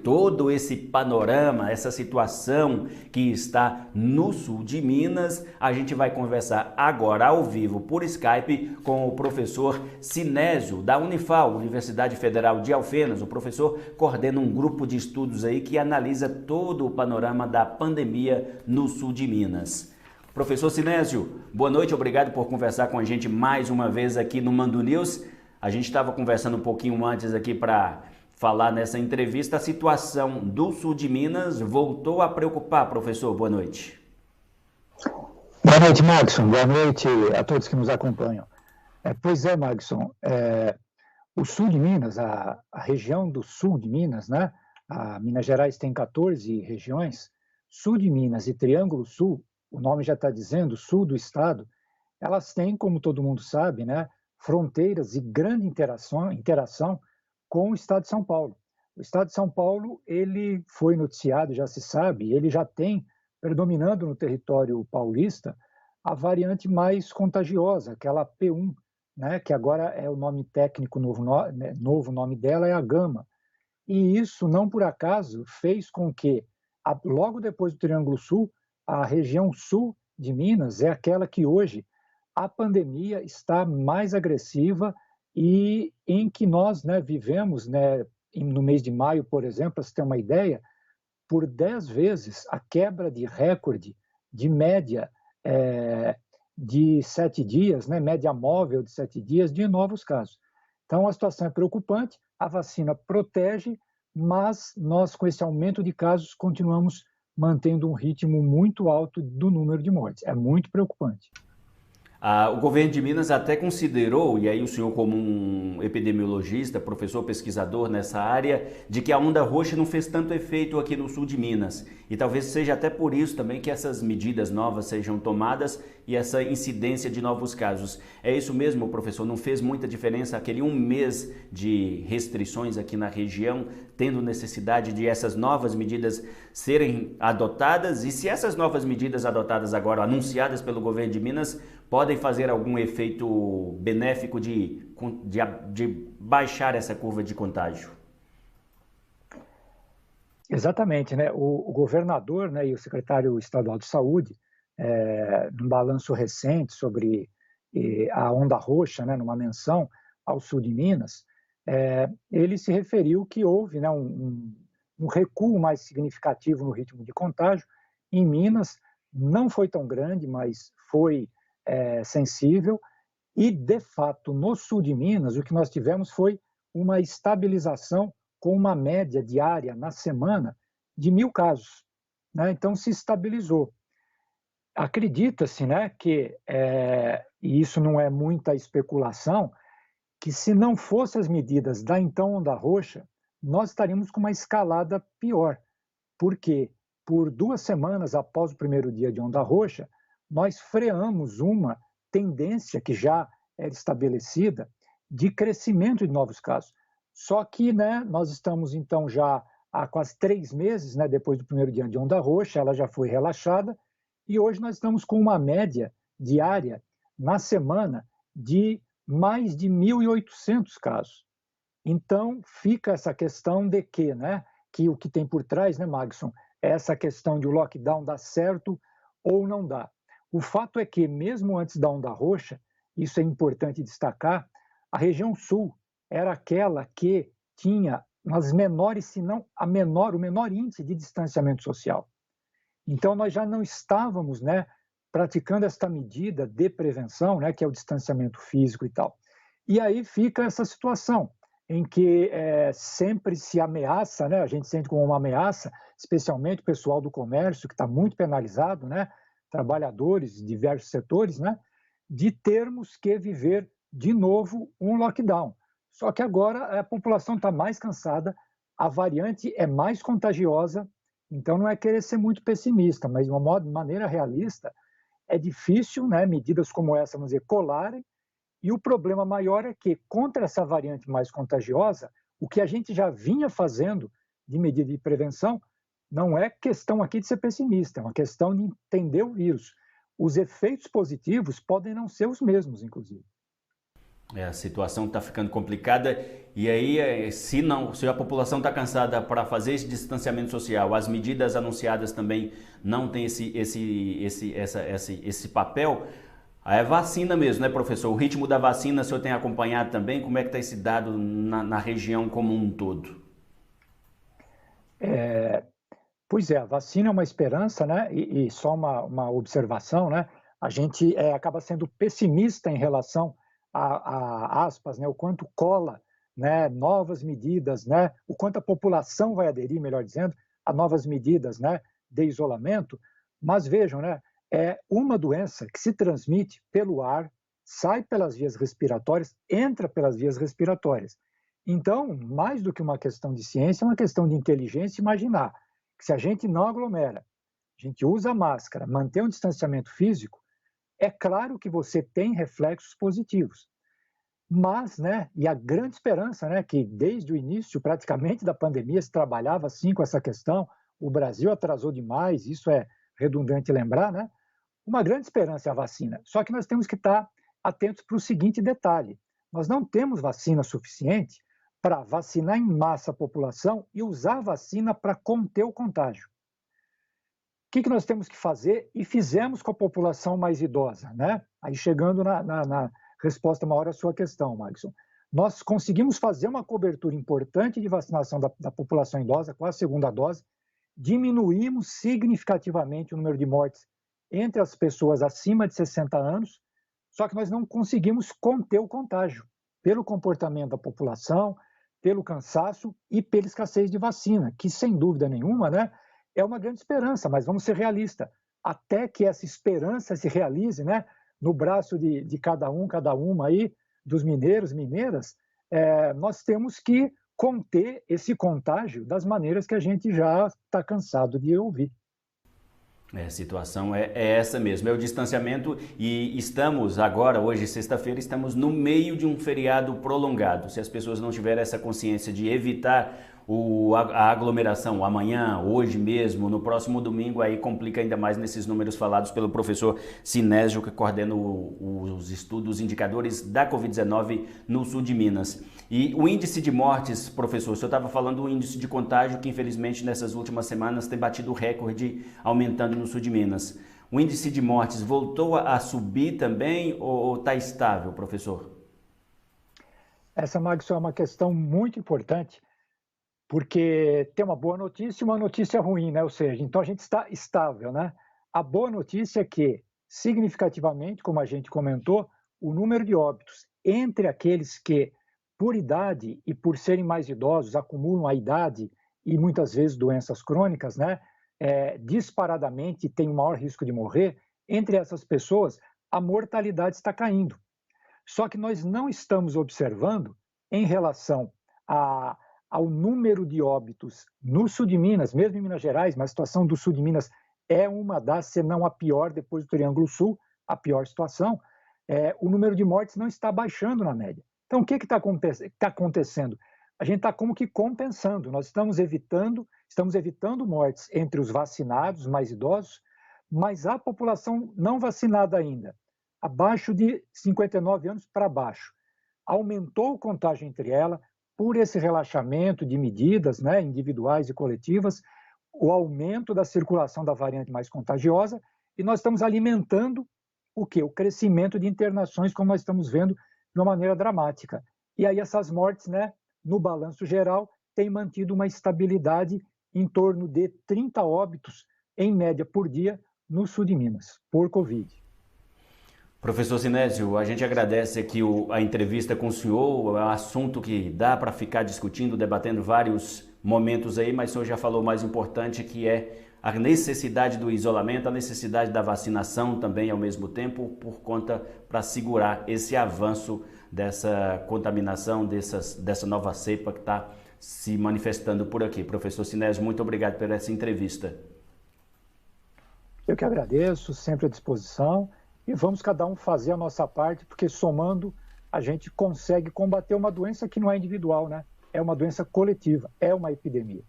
Todo esse panorama, essa situação que está no sul de Minas, a gente vai conversar agora ao vivo por Skype com o professor Sinésio, da Unifal, Universidade Federal de Alfenas. O professor coordena um grupo de estudos aí que analisa todo o panorama da pandemia no sul de Minas. Professor Sinésio, boa noite, obrigado por conversar com a gente mais uma vez aqui no Mando News. A gente estava conversando um pouquinho antes aqui para falar nessa entrevista. A situação do sul de Minas voltou a preocupar, professor. Boa noite. Boa noite, Magson. Boa noite a todos que nos acompanham. Pois é, Magson, o sul de Minas, a região do sul de Minas, né? A Minas Gerais tem 14 regiões. Sul de Minas e Triângulo Sul, o nome já está dizendo, sul do estado, elas têm, como todo mundo sabe, né, fronteiras e grande interação com o estado de São Paulo. O estado de São Paulo, ele foi noticiado, já se sabe, ele já tem, predominando no território paulista, a variante mais contagiosa, aquela P1, né, que agora é o nome técnico, novo nome dela é a Gama. E isso, não por acaso, fez com que, logo depois do Triângulo Sul, a região sul de Minas é aquela que hoje a pandemia está mais agressiva e em que nós, né, vivemos, né, no mês de maio, por exemplo, para você ter uma ideia, por 10 vezes a quebra de recorde de média de 7 dias, né, média móvel de 7 dias de novos casos. Então, a situação é preocupante, a vacina protege, mas nós, com esse aumento de casos, continuamos mantendo um ritmo muito alto do número de mortes. É muito preocupante. O governo de Minas até considerou, e aí o senhor como um epidemiologista, professor, pesquisador nessa área, de que a onda roxa não fez tanto efeito aqui no sul de Minas. E talvez seja até por isso também que essas medidas novas sejam tomadas e essa incidência de novos casos. É isso mesmo, professor? Não fez muita diferença aquele um mês de restrições aqui na região, tendo necessidade de essas novas medidas serem adotadas? E se essas novas medidas adotadas agora, anunciadas pelo governo de Minas, podem fazer algum efeito benéfico de baixar essa curva de contágio? Exatamente, né? O governador, né, e o secretário estadual de saúde, num balanço recente sobre a onda roxa, né, numa menção ao sul de Minas, ele se referiu que houve, né, um recuo mais significativo no ritmo de contágio. Em Minas não foi tão grande, mas foi sensível, e, de fato, no sul de Minas, o que nós tivemos foi uma estabilização com uma média diária na semana de 1.000 casos, né? Então, se estabilizou. Acredita-se, né, que, e isso não é muita especulação, que se não fossem as medidas da então onda roxa, nós estaríamos com uma escalada pior, porque por 2 semanas após o primeiro dia de onda roxa, nós freamos uma tendência que já era estabelecida de crescimento de novos casos. Só que, né, nós estamos então já há quase 3 meses, né, depois do primeiro dia de onda roxa, ela já foi relaxada, e hoje nós estamos com uma média diária na semana de mais de 1.800 casos. Então, fica essa questão de que, né, que o que tem por trás, né, Magson, é essa questão de o lockdown dar certo ou não dá. O fato é que, mesmo antes da onda roxa, isso é importante destacar, a região sul era aquela que tinha as menores, se não o menor índice de distanciamento social. Então, nós já não estávamos, né, praticando esta medida de prevenção, né, que é o distanciamento físico e tal. E aí fica essa situação em que sempre se ameaça, né, a gente sente como uma ameaça, especialmente o pessoal do comércio, que está muito penalizado, né, trabalhadores de diversos setores, né, de termos que viver de novo um lockdown. Só que agora a população está mais cansada, a variante é mais contagiosa, então não é querer ser muito pessimista, mas de uma maneira realista, é difícil, né, medidas como essa, vamos dizer, colarem, e o problema maior é que, contra essa variante mais contagiosa, o que a gente já vinha fazendo de medida de prevenção, não é questão aqui de ser pessimista, é uma questão de entender o vírus. Os efeitos positivos podem não ser os mesmos, inclusive. A situação está ficando complicada e aí, se a população está cansada para fazer esse distanciamento social, as medidas anunciadas também não têm esse papel, aí é vacina mesmo, né, professor? O ritmo da vacina, o senhor tem acompanhado também? Como é que está esse dado na região como um todo? Pois é, a vacina é uma esperança, né? E só uma observação, né? A gente acaba sendo pessimista em relação a aspas, né? O quanto cola, né? Novas medidas, né? O quanto a população vai aderir, melhor dizendo, a novas medidas, né? De isolamento. Mas vejam, né? É uma doença que se transmite pelo ar, sai pelas vias respiratórias, entra pelas vias respiratórias. Então, mais do que uma questão de ciência, é uma questão de inteligência imaginar que se a gente não aglomera, a gente usa máscara, mantém um distanciamento físico, é claro que você tem reflexos positivos. Mas, né, e a grande esperança, né, que desde o início praticamente da pandemia se trabalhava assim com essa questão, o Brasil atrasou demais, isso é redundante lembrar, né? Uma grande esperança é a vacina. Só que nós temos que estar atentos para o seguinte detalhe: nós não temos vacina suficiente para vacinar em massa a população e usar a vacina para conter o contágio. O que nós temos que fazer e fizemos com a população mais idosa, né? Aí chegando na resposta maior à sua questão, Magson. Nós conseguimos fazer uma cobertura importante de vacinação da população idosa com a segunda dose, diminuímos significativamente o número de mortes entre as pessoas acima de 60 anos, só que nós não conseguimos conter o contágio pelo comportamento da população, pelo cansaço e pela escassez de vacina, que sem dúvida nenhuma, né, é uma grande esperança, mas vamos ser realistas. Até que essa esperança se realize, né, no braço de cada uma aí, dos mineiros, mineiras, nós temos que conter esse contágio das maneiras que a gente já está cansado de ouvir. A situação é essa mesmo, é o distanciamento e estamos agora, hoje, sexta-feira, estamos no meio de um feriado prolongado. Se as pessoas não tiverem essa consciência de evitar a aglomeração amanhã, hoje mesmo, no próximo domingo, aí complica ainda mais nesses números falados pelo professor Sinésio, que coordena os estudos indicadores da Covid-19 no sul de Minas. E o índice de mortes, professor, o senhor estava falando do índice de contágio que infelizmente nessas últimas semanas tem batido o recorde aumentando no sul de Minas. O índice de mortes voltou a subir também ou está estável, professor? Essa, Magson, é uma questão muito importante, porque tem uma boa notícia e uma notícia ruim, né? Ou seja, então a gente está estável, né? A boa notícia é que, significativamente, como a gente comentou, o número de óbitos entre aqueles que, por idade e por serem mais idosos, acumulam a idade e muitas vezes doenças crônicas, né? Disparadamente tem um maior risco de morrer, entre essas pessoas, a mortalidade está caindo. Só que nós não estamos observando em relação ao número de óbitos no sul de Minas, mesmo em Minas Gerais, mas a situação do sul de Minas é uma das, se não a pior, depois do Triângulo Sul, a pior situação, o número de mortes não está baixando na média. Então, o que está acontecendo? A gente está como que compensando, nós estamos evitando mortes entre os vacinados, mais idosos, mas a população não vacinada ainda, abaixo de 59 anos para baixo, aumentou o contágio entre ela, por esse relaxamento de medidas, né, individuais e coletivas, o aumento da circulação da variante mais contagiosa, e nós estamos alimentando o quê? O crescimento de internações, como nós estamos vendo, de uma maneira dramática. E aí essas mortes, né, no balanço geral, têm mantido uma estabilidade em torno de 30 óbitos, em média, por dia, no sul de Minas, por Covid. Professor Sinésio, a gente agradece aqui a entrevista com o senhor, é um assunto que dá para ficar discutindo, debatendo vários momentos aí, mas o senhor já falou o mais importante, que é a necessidade do isolamento, a necessidade da vacinação também ao mesmo tempo, por conta para segurar esse avanço dessa contaminação, dessa nova cepa que está se manifestando por aqui. Professor Sinésio, muito obrigado por essa entrevista. Eu que agradeço, sempre à disposição. E vamos cada um fazer a nossa parte, porque somando a gente consegue combater uma doença que não é individual, né? É uma doença coletiva, é uma epidemia.